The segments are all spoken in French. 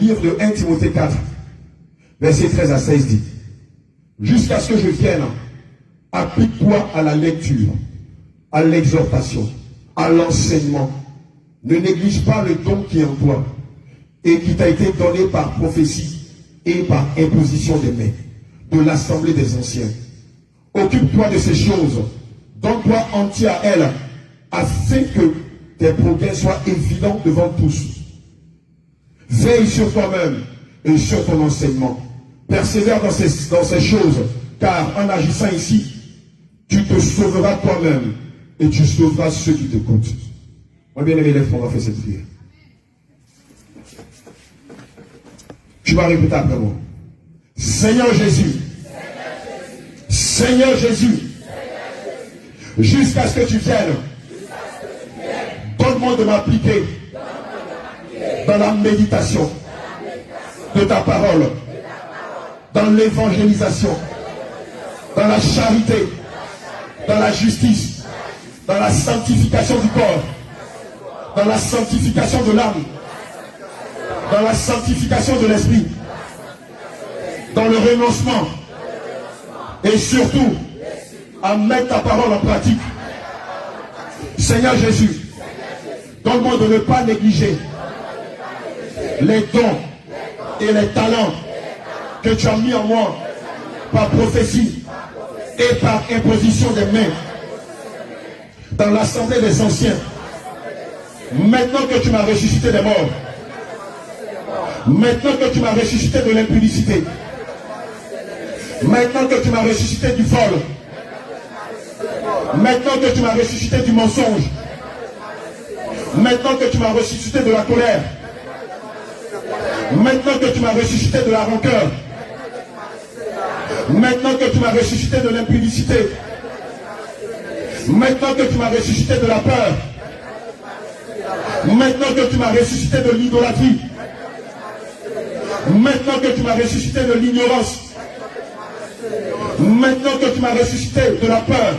livre de 1 Timothée 4, versets 13 à 16 dit, jusqu'à ce que je vienne, applique-toi à la lecture, à l'exhortation, à l'enseignement. Ne néglige pas le don qui est en toi et qui t'a été donné par prophétie et par imposition des mains de l'assemblée des anciens. Occupe-toi de ces choses, donne-toi entier à elles, afin que tes progrès soient évidents devant tous. Veille sur toi-même et sur ton enseignement. Persévère dans ces choses, car en agissant ici, tu te sauveras toi-même et tu sauveras ceux qui t'écoutent. Moi, bien aimé, lève-toi, on va faire cette prière. Tu vas répéter après moi. Seigneur Jésus, Seigneur Jésus, jusqu'à ce que tu viennes, donne-moi de m'appliquer dans la méditation de ta parole, dans l'évangélisation, dans la charité, dans la justice, dans la sanctification du corps, dans la sanctification de l'âme, dans la sanctification de l'esprit, dans le renoncement, et surtout à mettre ta parole en pratique. Seigneur Jésus, donne-moi de ne pas négliger les dons et les talents que tu as mis en moi par prophétie et par imposition des mains dans l'assemblée des anciens. Maintenant que tu m'as ressuscité des morts, maintenant que tu m'as ressuscité de l'impudicité, maintenant que tu m'as ressuscité du vol, maintenant que tu m'as ressuscité du mensonge, maintenant que tu m'as ressuscité de la colère, maintenant que tu m'as ressuscité de la rancœur, maintenant que tu m'as ressuscité de l'impudicité, maintenant que tu m'as ressuscité de la peur, maintenant que tu m'as ressuscité de l'idolâtrie, maintenant que tu m'as ressuscité de l'ignorance, maintenant que tu m'as ressuscité de la peur,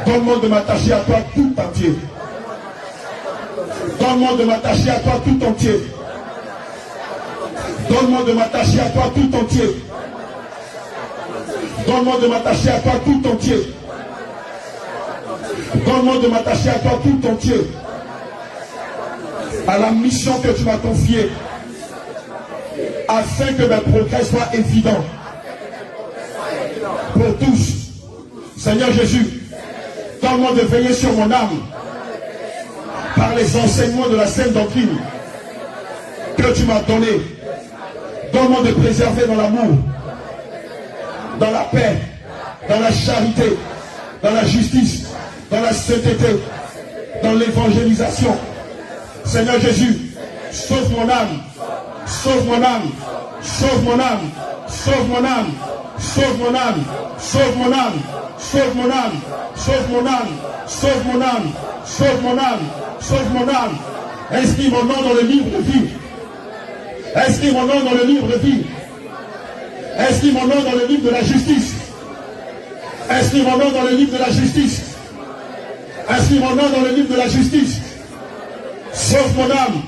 donne-moi de m'attacher à toi tout entier. Donne-moi de m'attacher à toi tout entier. Donne-moi de m'attacher à toi tout entier. Donne-moi de m'attacher à toi tout entier. Donne-moi de m'attacher à toi tout entier. À la mission que tu m'as confiée, afin que mes progrès soient évidents pour tous. Seigneur Jésus, donne-moi de veiller sur mon âme par les enseignements de la sainte doctrine que tu m'as donné. Donne-moi de préserver dans l'amour, dans la paix, dans la charité, dans la justice, dans la sainteté, dans l'évangélisation. Seigneur Jésus, sauve mon âme, sauve mon âme, sauve mon âme, sauve mon âme, sauve mon âme, sauve mon âme, sauve mon âme, sauve mon âme, sauve mon âme, sauve mon âme, sauve mon âme. Inscris mon nom dans le livre de vie. Inscris mon nom dans le livre de vie. Inscris mon nom dans le livre de la justice. Inscris mon nom dans le livre de la justice. Inscris mon nom dans le livre de la justice. Sauve mon âme.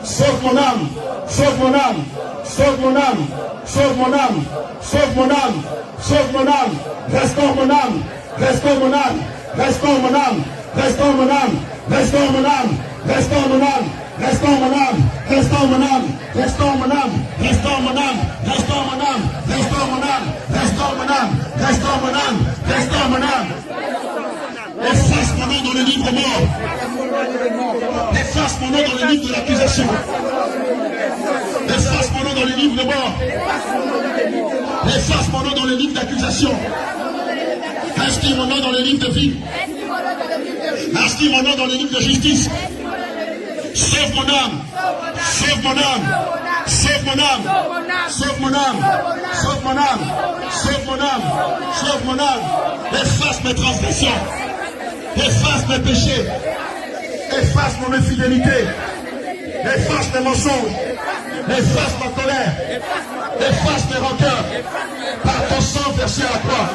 Sauve mon âme. Sauve mon âme. Sauve mon âme. Sauve mon âme. Sauve mon âme. Sauve mon âme. Restaure mon âme. Restaure mon âme. Restaure mon âme. Restaure mon âme. Restaure mon âme. Restaure mon âme. Restaure mon âme. Restaure mon âme. Restaure mon âme. Restaure mon âme. Restaure mon âme. Restaure mon âme. Restaure mon âme. Restaure mon âme. Restaure mon âme. Efface mon nom dans le livre mort. Efface mon nom dans le livre de l'accusation. Efface mon nom dans le livre de mort. Efface mon nom dans le livre d'accusation. Inscris mon nom dans le livre de vie. Inscris mon nom dans le livre de justice. Sauve mon âme. Sauve mon âme. Sauve mon âme. Sauve mon âme. Sauve mon âme. Sauve mon âme. Sauve mon âme. Efface mes transgressions. Efface mes péchés. Efface mon infidélité. Efface mes mensonges. Efface ma colère. Efface mes rancœurs. Par ton sang versé à la croix.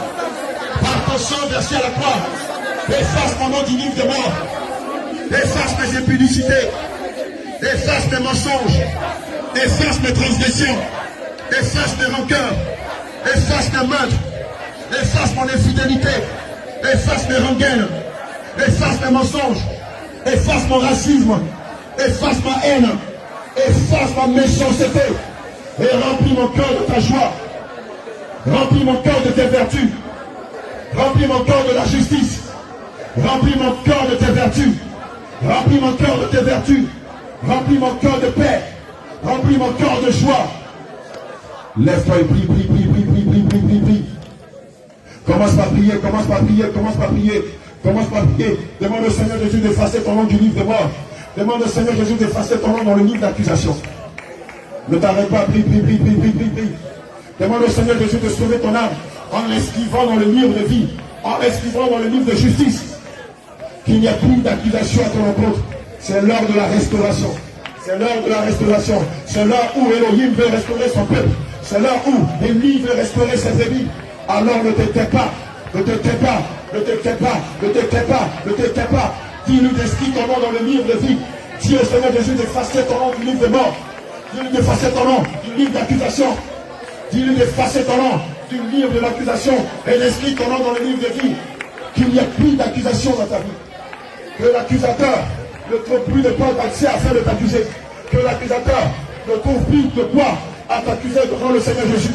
Par ton sang versé à la croix. Efface mon nom du livre de mort. Efface mes impudicités. Efface mes mensonges. Efface mes transgressions. Efface mes rancœurs. Efface mes meurtres. Efface mon infidélité. Efface mes rengaines. Efface mes mensonges. Efface mon racisme. Efface ma haine. Efface ma méchanceté. Et remplis mon cœur de ta joie. Remplis mon cœur de tes vertus. Remplis mon cœur de la justice. Remplis mon cœur de tes vertus. Remplis mon cœur de tes vertus. Remplis mon cœur de paix. Remplis mon cœur de joie. Lève-toi et prie, prie, prie, prie, prie, prie, prie, prie, prie. Commence par prier, commence par prier, commence par prier. Commence par prier. Demande au Seigneur Jésus d'effacer ton nom du livre de mort. Demande au Seigneur Jésus d'effacer ton nom dans le livre d'accusation. Ne t'arrête pas, prie, prie, prie, prie, prie, prie, prie. Demande au Seigneur Jésus de sauver ton âme en l'inscrivant dans le livre de vie, en l'inscrivant dans le livre de justice. Qu'il n'y a plus d'accusation à ton encontre. C'est l'heure de la restauration. C'est l'heure de la restauration. C'est l'heure où Elohim veut restaurer son peuple. C'est l'heure où Élie veut restaurer ses ennemis. Alors ne te tais pas, ne te tais pas, ne te tais pas, ne te tais pas, ne te tais pas. Dis-lui d'inscrire ton nom dans le livre de vie. Dis au Seigneur Jésus d'effacer ton nom du livre de mort. Dis-lui d'effacer ton nom du livre d'accusation. Dis-lui d'effacer ton nom du livre de l'accusation et d'inscrire ton nom dans le livre de vie. Qu'il n'y ait plus d'accusation dans ta vie. Que l'accusateur ne trouve plus de porte d'accès afin de t'accuser. Que l'accusateur ne trouve plus de quoi à t'accuser devant le Seigneur Jésus.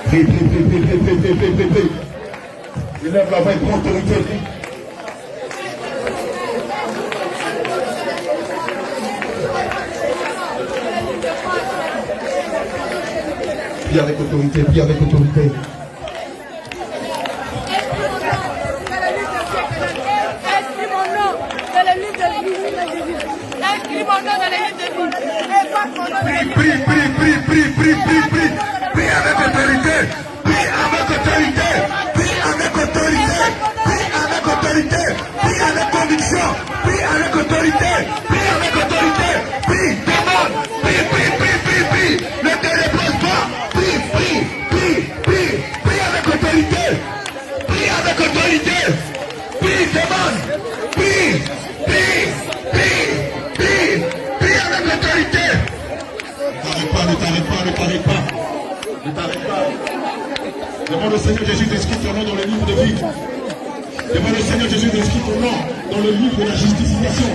Prie, prie, prie, prie, prie, prie, prie, prie, prie, prie. Il lève la main pour autorité. Prie avec autorité, prie avec autorité. Prie, prie, prie, prie, prie, prie, prie. Prie avec autorité. Prie avec autorité. Prie avec autorité. Prie avec autorité. Prie avec conviction. Prie avec autorité. Prie avec autorité. Prie, demande. Prie, prie, prie, prie, prie. Ne te repose pas. Prie, prie, prie, prie. Prie avec autorité. Prie avec autorité. Prie, demande. Prie, prie, prie, prie. Prie avec autorité. Ne t'arrête pas, ne t'arrête pas. Ne t'arrête pas. Demande au Seigneur Jésus d'inscrire ton nom dans le livre de vie. Demande au Seigneur Jésus d'inscrire ton nom dans le livre de la justification.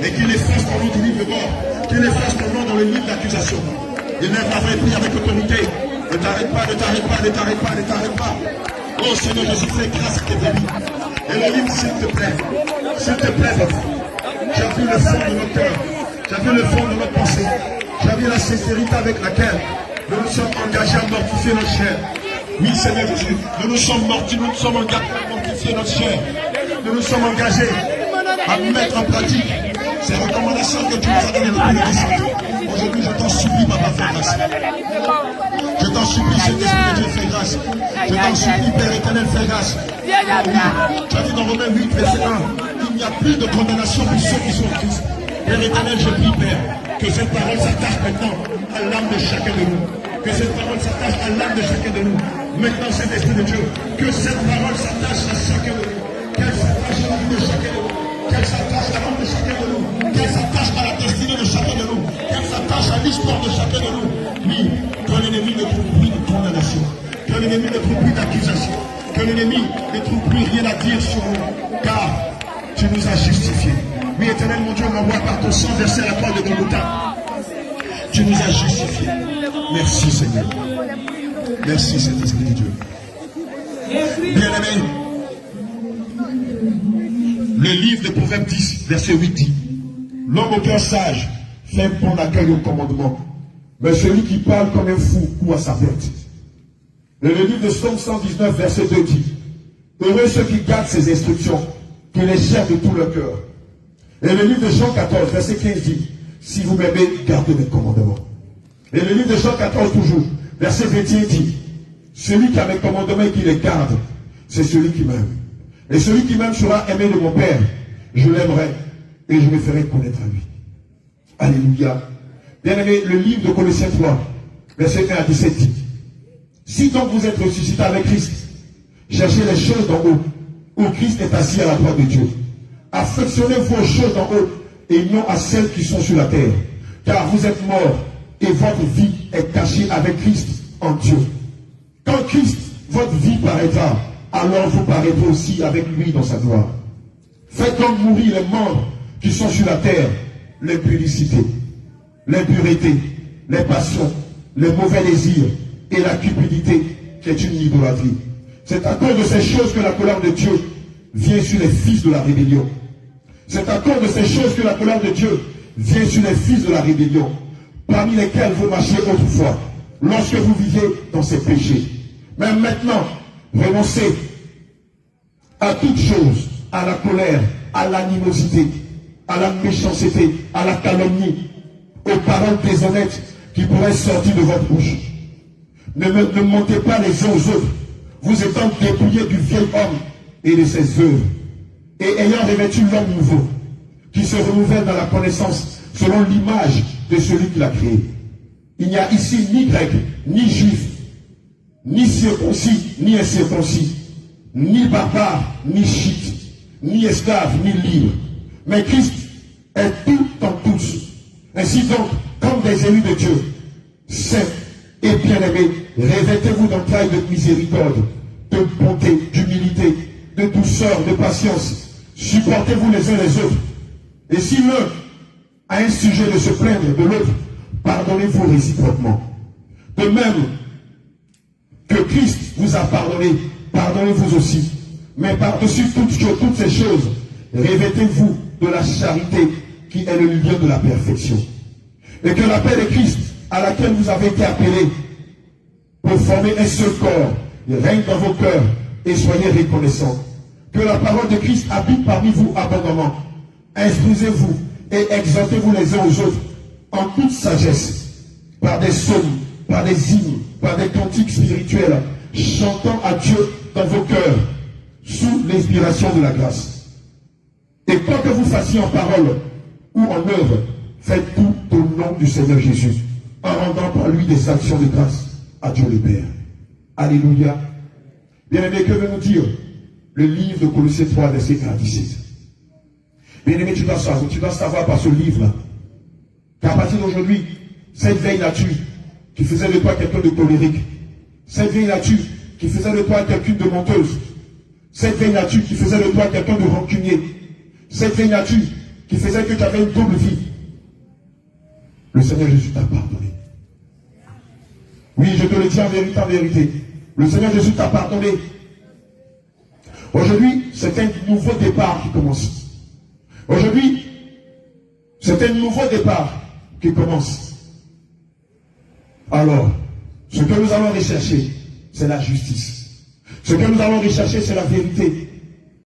Et qu'il efface ton nom du livre de mort. Qu'il efface ton nom dans le livre d'accusation. Il lève la vraie prière avec autorité. Ne t'arrête pas, ne t'arrête pas, ne t'arrête pas, ne t'arrête pas. Oh Seigneur Jésus, fais grâce à tes amis. Elohim, s'il te plaît. S'il te plaît, papa. Tu as vu le fond de notre cœur. Tu as vu le fond de notre pensée. Tu as vu la sincérité avec laquelle nous nous sommes engagés à mortifier notre chair. Oui, Seigneur Jésus, nous nous sommes engagés à mortifier notre chair. Nous nous sommes engagés à mettre en pratique ces recommandations que tu nous as données depuis le descente. Aujourd'hui, je t'en supplie, Papa, fais grâce. Je t'en supplie, Saint-Esprit de Dieu, fais grâce. Je t'en supplie, Père éternel, fais grâce. Oui, tu as dit dans Romains 8, verset 1, qu'il n'y a plus de condamnation pour ceux qui sont en Christ. Père éternel, je prie, Père, que cette parole s'attache maintenant à l'âme de chacun de nous. Que cette parole s'attache à l'âme de chacun de nous. Maintenant, Saint-Esprit de Dieu, que cette parole s'attache à chacun de nous. Qu'elle s'attache à la vie de chacun de nous. Qu'elle s'attache à l'âme de chacun de nous. Qu'elle s'attache à la destinée de chacun de nous. Qu'elle s'attache à l'histoire de chacun de nous. Oui, que l'ennemi ne trouve plus de condamnation. Que l'ennemi ne trouve plus d'accusation. Que l'ennemi ne trouve plus rien à dire sur nous. Car tu nous as justifiés. Oui, éternel mon Dieu, m'envoie par ton sang verser la croix de Golgotha. Tu nous as justifiés. Merci Seigneur. Merci Saint-Esprit de Dieu. Bien-aimé, le livre de Proverbes 10, verset 8 dit: l'homme au cœur sage fait bon accueil au commandement, mais celui qui parle comme un fou court à sa perte. Et le livre de Psaume 119, verset 2 dit: heureux ceux qui gardent ses instructions, qui les cherchent de tout leur cœur. Et le livre de Jean 14, verset 15 dit: si vous m'aimez, gardez mes commandements. Et le livre de Jean 14 toujours, verset 21 dit: celui qui a mes commandements et qui les garde, c'est celui qui m'aime. Et celui qui m'aime sera aimé de mon Père. Je l'aimerai et je me ferai connaître à lui. Alléluia. Bien-aimé, le livre de Colossiens 3, verset 1 à 17 dit: si donc vous êtes ressuscité avec Christ, cherchez les choses d'en haut, où Christ est assis à la droite de Dieu. Affectionnez-vous aux choses d'en haut et non à celles qui sont sur la terre. Car vous êtes morts et votre vie est cachée avec Christ en Dieu. Quand Christ, votre vie paraîtra, alors vous paraîtrez aussi avec lui dans sa gloire. Faites donc mourir les membres qui sont sur la terre, l'impudicité, l'impureté, les passions, les mauvais désirs et la cupidité qui est une idolâtrie. C'est à cause de ces choses que la colère de Dieu vient sur les fils de la rébellion. C'est à cause de ces choses que la colère de Dieu vient sur les fils de la rébellion, parmi lesquels vous marchiez autrefois, lorsque vous viviez dans ces péchés. Mais maintenant, renoncez à toutes choses, à la colère, à l'animosité, à la méchanceté, à la calomnie, aux paroles déshonnêtes qui pourraient sortir de votre bouche. Ne mentez pas les uns aux autres, vous étant dépouillés du vieil homme et de ses œuvres, et ayant revêtu l'homme nouveau, qui se renouvelle dans la connaissance selon l'image de celui qui l'a créé. Il n'y a ici ni grec, ni juif, ni circoncis, ni incirconcis, ni barbare, ni chite, ni esclave, ni libre. Mais Christ est tout en tous. Ainsi donc, comme des élus de Dieu, saints et bien-aimés, revêtez-vous d'entrailles de miséricorde, de bonté, d'humilité, de douceur, de patience. Supportez-vous les uns les autres. Et si l'un a un sujet de se plaindre de l'autre, pardonnez-vous réciproquement. De même que Christ vous a pardonné, pardonnez-vous aussi. Mais par-dessus toutes ces choses, revêtez-vous de la charité qui est le lien de la perfection. Et que la paix de Christ, à laquelle vous avez été appelés, pour former un seul corps, règne dans vos cœurs et soyez reconnaissants. Que la parole de Christ habite parmi vous abondamment. Instruisez-vous et exhortez-vous les uns aux autres en toute sagesse, par des psaumes, par des hymnes, par des cantiques spirituels, chantant à Dieu dans vos cœurs, sous l'inspiration de la grâce. Et quoi que vous fassiez en parole ou en œuvre, faites tout au nom du Seigneur Jésus, en rendant par lui des actions de grâce à Dieu le Père. Alléluia. Bien-aimé, que veut nous dire le livre de Colossiens 3, verset 17? Bien-aimé, tu dois savoir par ce livre-là qu'à partir d'aujourd'hui, cette vieille nature qui faisait de toi quelqu'un de colérique, cette vieille nature qui faisait de toi quelqu'un de menteuse, cette vieille nature qui faisait de toi quelqu'un de rancunier, cette vieille nature qui faisait que tu avais une double vie, le Seigneur Jésus t'a pardonné. Oui, je te le dis en vérité, le Seigneur Jésus t'a pardonné. Aujourd'hui, c'est un nouveau départ qui commence. Aujourd'hui, c'est un nouveau départ qui commence. Alors, ce que nous allons rechercher, c'est la justice. Ce que nous allons rechercher, c'est la vérité.